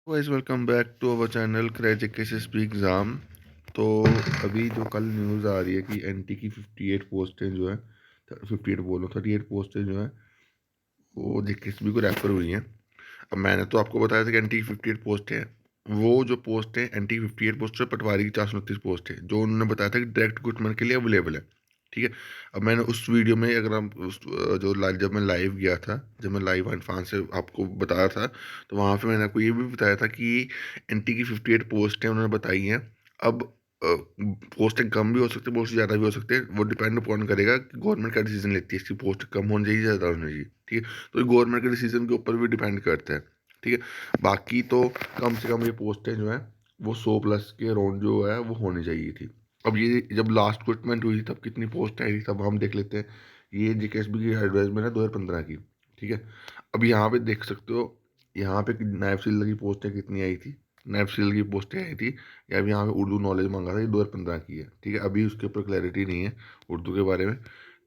Guys welcome back to our channel crack SSB exam. तो अभी जो कल न्यूज़ आ रही है कि एनटी की 58 पोस्टें जो है 58 बोलो 38 पोस्टें जो है वो जेकेएसबी को रेफर हुई हैं। अब मैंने तो आपको बताया था कि एनटी की 58 पोस्ट है। वो जो पोस्ट है एनटी की 58 पोस्ट है पटवारी की 429 पोस्ट है जो उन्होंने बताया था कि डायरेक्ट रिक्रूटमेंट के लिए अवेलेबल है। ठीक है। अब मैंने उस वीडियो में अगर हम जब मैं लाइव गया था, जब मैं लाइव फान से आपको बताया था, तो वहाँ पे मैंने आपको ये भी बताया था कि एनटी की 58 पोस्ट है उन्होंने बताई हैं। अब पोस्टें कम भी हो सकती है, पोस्ट ज़्यादा भी हो सकते हैं, वो डिपेंड अपॉन करेगा कि गवर्नमेंट का डिसीजन लेती है इसकी पोस्ट कम होनी चाहिए ज़्यादा होनी चाहिए। ठीक है। तो गवर्नमेंट के डिसीजन के ऊपर भी डिपेंड करता है। ठीक है। बाकी तो कम से कम ये पोस्टें जो हैं वो 100 प्लस के अराउंड जो है वो होनी चाहिए थी। अब ये जब लास्ट रिक्रूटमेंट हुई तब कितनी पोस्ट आई थी तब हम देख लेते हैं। ये जेकेएसबी की एडवर्टाइजमेंट है 2015 की। ठीक है। अब यहाँ पे देख सकते हो, यहाँ पे नायब सिल्ला की पोस्टें कितनी आई थी, नायब सिल्ला की पोस्टें आई थी। या अभी यहाँ पे उर्दू नॉलेज मांगा था, ये 2015 की है। ठीक है। अभी उसके ऊपर क्लैरिटी नहीं है उर्दू के बारे में।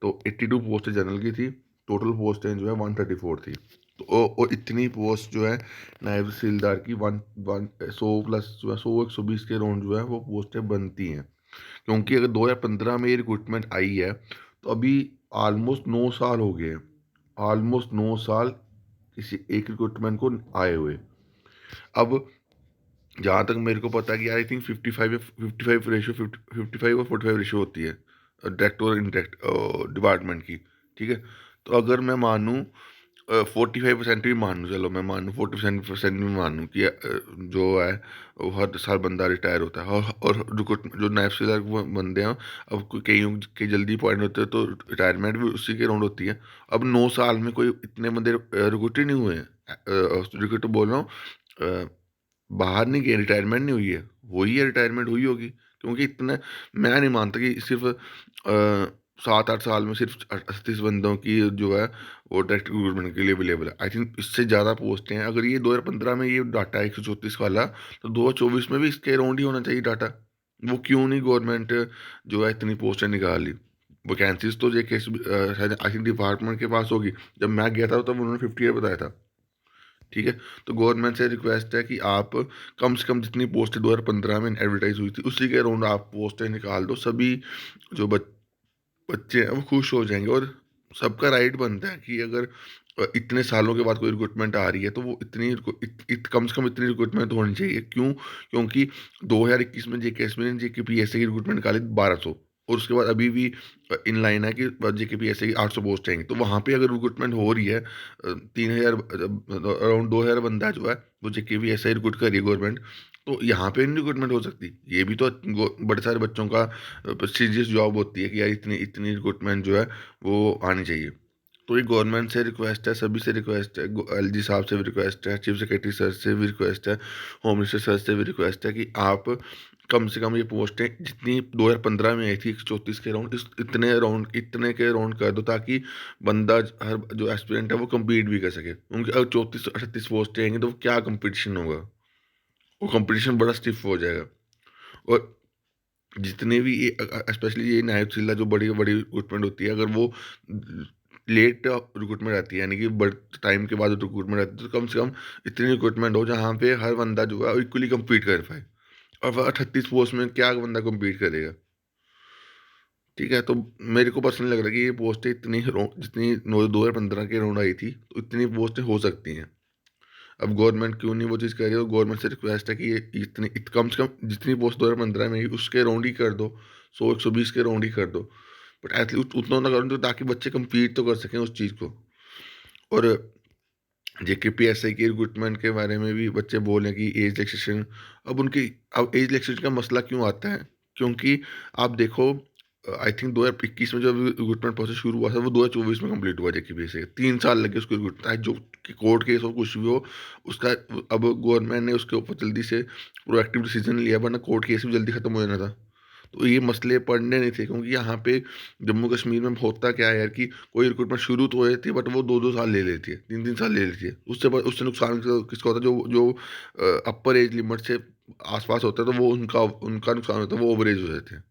तो 82 पोस्टें जनरल की थी, टोटल पोस्टें जो है 134 थी। तो और इतनी पोस्ट जो है नायब तहसीलदार की वन वन 100 प्लस जो है 100 120 के राउंड जो है वो पोस्टें बनती हैं। क्योंकि अगर 2015 में ये रिक्रूटमेंट आई है तो अभी ऑलमोस्ट 9 साल हो गए हैं। ऑलमोस्ट 9 साल किसी एक रिक्रूटमेंट को आए हुए। अब जहाँ तक मेरे को पता है कि आई थिंक 55 रेशियो 55 और 45 रेशियो होती है डायरेक्ट और इनडायरेक्ट डिपार्टमेंट की। ठीक है। तो अगर मैं मानूँ 45% भी मानूँ, चलो मैं मानूँ 40% भी मानूँ कि जो है वो हर साल बंदा रिटायर होता है। और जो नायब सिलर बंदे हैं, अब कईयों के जल्दी पॉइंट होते हैं तो रिटायरमेंट भी उसी के राउंड होती है। अब 9 साल में कोई इतने बंदे रिक्रूट ही नहीं हुए हैं। रिक्रूट बोल रहा हूँ, बाहर नहीं गए, रिटायरमेंट नहीं हुई है। हुई है, रिटायरमेंट हुई होगी, क्योंकि इतने मैं नहीं मानता कि सिर्फ 7 8 साल में सिर्फ 38 बंदों की जो है वो डायरेक्ट रिक्रूटमेंट के लिए अवेलेबल है। आई थिंक इससे ज़्यादा पोस्टें हैं। अगर ये 2015 में ये डाटा है 134 वाला, तो 2024 में भी इसके अराउंड ही होना चाहिए डाटा। वो क्यों नहीं गवर्नमेंट जो है इतनी पोस्टें निकाल ली। वैकेंसीज तो ये केस शायद आई थिंक डिपार्टमेंट के पास होगी। जब मैं गया था तब उन्होंने 58 बताया था। ठीक है। तो गवर्नमेंट से रिक्वेस्ट है कि आप कम से कम जितनी पोस्टें 2015 में एडवर्टाइज हुई थी उसी के अराउंड आप पोस्टें निकाल दो। सभी जो बच्चे हैं वो खुश हो जाएंगे। और सबका राइट बनता है कि अगर इतने सालों के बाद कोई रिक्रूटमेंट आ रही है तो वो कम से कम इतनी रिक्रूटमेंट तो होनी चाहिए। क्यों? क्योंकि 2021 में जेकेएसपी ने जेकेपीएससी की रिक्रूटमेंट निकाली 1200, और उसके बाद अभी भी इन लाइन है कि जेकेपीएससी की 800 पोस्ट आएंगी। तो वहाँ पे अगर रिक्रूटमेंट हो रही है 3000 अराउंड 2000 बंदा जो है वो जेकेपीएससी रिक्रूट कर रही है गवर्नमेंट, तो यहाँ पे नहीं रिक्रूटमेंट हो सकती। ये भी तो बड़े सारे बच्चों का प्रेस्टिजियस जॉब होती है कि यार इतनी इतनी रिक्रूटमेंट जो है वो आनी चाहिए। तो ये गवर्नमेंट से रिक्वेस्ट है, सभी से रिक्वेस्ट है, एलजी साहब से भी रिक्वेस्ट है, चीफ सेक्रेटरी सर से भी रिक्वेस्ट है, होम मिनिस्टर सर से भी रिक्वेस्ट है कि आप कम से कम ये पोस्टें जितनी 2015 में आई थी 134 के राउंड, इतने के राउंड कर दो, ताकि बंदा हर जो एस्पिरेंट है वो कम्पीट भी कर सके। उनकी अगर 34 38 पोस्टें आएंगी तो वो क्या कंपटीशन होगा, वो कंपटीशन बड़ा स्टिफ हो जाएगा। और जितने भी ये स्पेशली ये नायब सिल्ला जो बड़ी बड़ी रिक्रूटमेंट होती है, अगर वो लेट रिक्रूटमेंट आती है, यानी कि बड़े टाइम के बाद रिक्रूटमेंट आती है, तो कम से कम इतनी रिक्रूटमेंट हो जहाँ पे हर बंदा जो है इक्वली कम्पीट कर पाए। और वह 38 पोस्ट में क्या बंदा कम्पीट करेगा। ठीक है। तो मेरे को पर्सनली लग रहा है कि ये पोस्टें जितनी 2015 के राउंड आई थी तो इतनी पोस्टें हो सकती हैं। अब गवर्नमेंट क्यों नहीं वो चीज़ कर रही है, तो गवर्नमेंट से रिक्वेस्ट है कि ये कम से कम जितनी पोस्ट 2015 में आई उसके राउंड ही कर दो, 100 120 के राउंड ही कर दो। बट एटलीस्ट उतना ना करो तो ताकि बच्चे compete तो कर सकें उस चीज़ को। और जेकेपीएसआई की रिक्रूटमेंट के बारे में भी बच्चे बोल रहे हैं कि एज रिलैक्सेशन, अब एज रिलैक्सेशन का मसला क्यों आता है? क्योंकि आप देखो, आई थिंक 2021 में जब रिक्रूटमेंट प्रोसेस शुरू हुआ था वो 2024 में कंप्लीट हुआ जेकेपीएसआई, 3 साल लगे उसको रिक्रूट, चाहे जो कि कोर्ट केस हो कुछ भी हो उसका। अब गवर्नमेंट ने उसके ऊपर जल्दी से प्रोएक्टिव डिसीजन लिया, वरना कोर्ट केस भी जल्दी खत्म हो जाना था। तो ये मसले पड़ने नहीं थे, क्योंकि यहाँ पे जम्मू कश्मीर में होता क्या है यार कि कोई रिक्रूटमेंट शुरू तो हो जाती है बट वो 2 2 साल ले लेती है, 3 3 साल ले लेती है। उससे नुकसान किसका होता है? जो जो अपर एज लिमिट से आसपास होता है, तो वो उनका उनका नुकसान होता है, वो ओवर एज हो जाते हैं।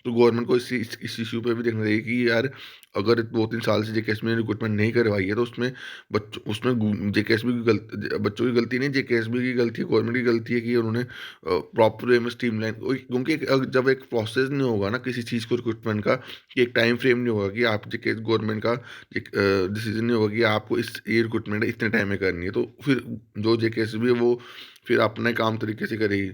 तो गवर्नमेंट को इस इश्यू पे भी देखना चाहिए कि यार अगर 2-3 साल से जेकेएसबी ने रिक्रूटमेंट नहीं करवाई है तो उसमें बच्चों उसमें जेकेएसबी की गलती, बच्चों की गलती नहीं, जेकेएसबी की गलती है, गवर्नमेंट की गलती है कि उन्होंने प्रॉपर वे में स्ट्रीमलाइन, क्योंकि जब एक प्रोसेस नहीं होगा ना किसी चीज़ को रिक्रूटमेंट का, कि एक टाइम फ्रेम नहीं होगा कि आप जेके गवर्नमेंट का एक डिसीजन नहीं होगा कि आपको इस ये रिक्रूटमेंट इतने टाइम में करनी है, तो फिर जो जेकेएसबी है वो फिर अपना काम तरीके से करेगी।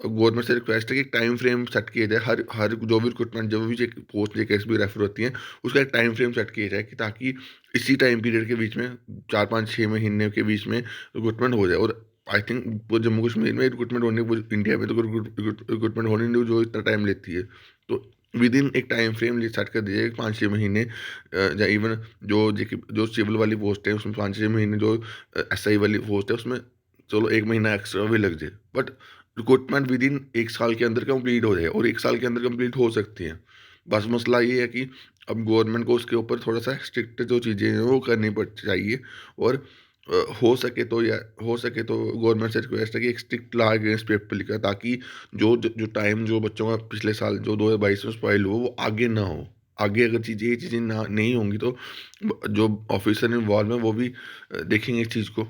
गवर्नमेंट से रिक्वेस्ट है कि टाइम फ्रेम सेट किया जाए, हर हर जो भी रिक्रूटमेंट, जो भी पोस्ट जेकेएसबी रेफर होती हैं, उसका एक टाइम फ्रेम सेट किया जाए कि ताकि इसी टाइम पीरियड के बीच में 4-5-6 महीने के बीच में रिक्रूटमेंट हो जाए। और आई थिंक वो जम्मू कश्मीर में रिक्रूटमेंट होने, वो इंडिया में तो रिक्रूटमेंट होने नहीं जो इतना टाइम लेती है, तो विद इन एक टाइम फ्रेम सेट कर दिया जाए 5-6 महीने, या इवन जो सिविल वाली पोस्ट है उसमें 5-6 महीने, जो एसआई वाली पोस्ट है उसमें चलो 1 महीना एक्स्ट्रा भी लग जाए, बट रिक्रूटमेंट विद इन 1 साल के अंदर कंप्लीट हो जाए, और 1 साल के अंदर कंप्लीट हो सकती हैं। बस मसला ये है कि अब गवर्नमेंट को उसके ऊपर थोड़ा-सा स्ट्रिक्ट जो चीज़ें हैं वो करनी पड़ चाहिए, और हो सके तो गवर्नमेंट से रिक्वेस्ट है कि एक strict law against paper leak, ताकि जो टाइम जो बच्चों का पिछले साल जो 2022 में स्पॉइल हुआ वो आगे ना हो। आगे अगर ये चीज़ें ना नहीं होंगी तो जो ऑफिसर इन्वॉल्व हैं वो भी देखेंगे इस चीज़ को।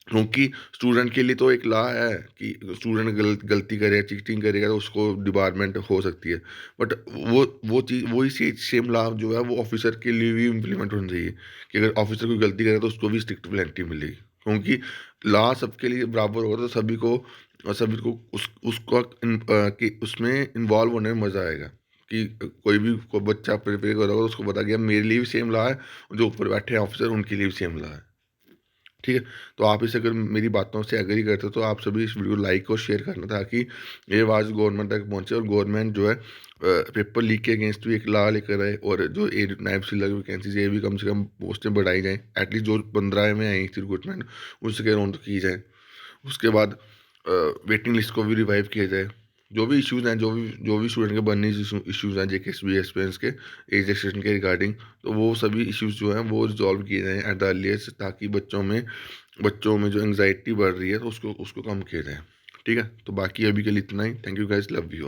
क्योंकि स्टूडेंट के लिए तो एक लॉ है कि स्टूडेंट गलती करे, चीटिंग करेगा तो उसको डिबारमेंट हो सकती है। बट वो चीज़ वही सेम लॉ जो है वो ऑफिसर के लिए भी इम्प्लीमेंट होनी चाहिए, कि अगर ऑफिसर कोई गलती करे तो उसको भी स्ट्रिक्ट पेनल्टी मिलेगी। क्योंकि लॉ सबके लिए बराबर होगा तो सभी को कि उसमें इन्वॉल्व होने में मज़ा आएगा, कि कोई बच्चा प्रिपेयर कर रहा होगा तो उसको पता गया मेरे लिए भी सेम लॉ है, जो ऊपर बैठे हैं ऑफिसर उनके लिए भी सेम लॉ है। ठीक है? तो आप इसे अगर मेरी बातों से एग्री करते हो तो आप सभी इस वीडियो को लाइक और शेयर करना, ताकि ये आवाज़ गवर्नमेंट तक पहुँचे और गवर्नमेंट जो है पेपर लीक के अगेंस्ट भी एक लॉ लेकर आए, और जो ये नायब सिविल वैकेंसीज ये भी कम से कम पोस्टें बढ़ाई जाएँ। एटलीस्ट जो 15 में आई थी रिक्रूटमेंट उसके अराउंड की जाए। उसके बाद वेटिंग लिस्ट को भी रिवाइव किया जाए। जो भी इश्यूज़ हैं, जो भी स्टूडेंट के बर्निंग इश्यूज़ हैं जेकेएसबी एस्पिरेंट्स के एज एक्सटेंशन के रिगार्डिंग, तो वो सभी इश्यूज़ जो हैं वो रिज़ॉल्व किए जाएँ एट द अर्लीस्ट, ताकि बच्चों में जो एंग्ज़ायटी बढ़ रही है तो उसको उसको कम किया जाए। ठीक है? तो बाकी अभी के लिए इतना ही। Thank you guys, love you.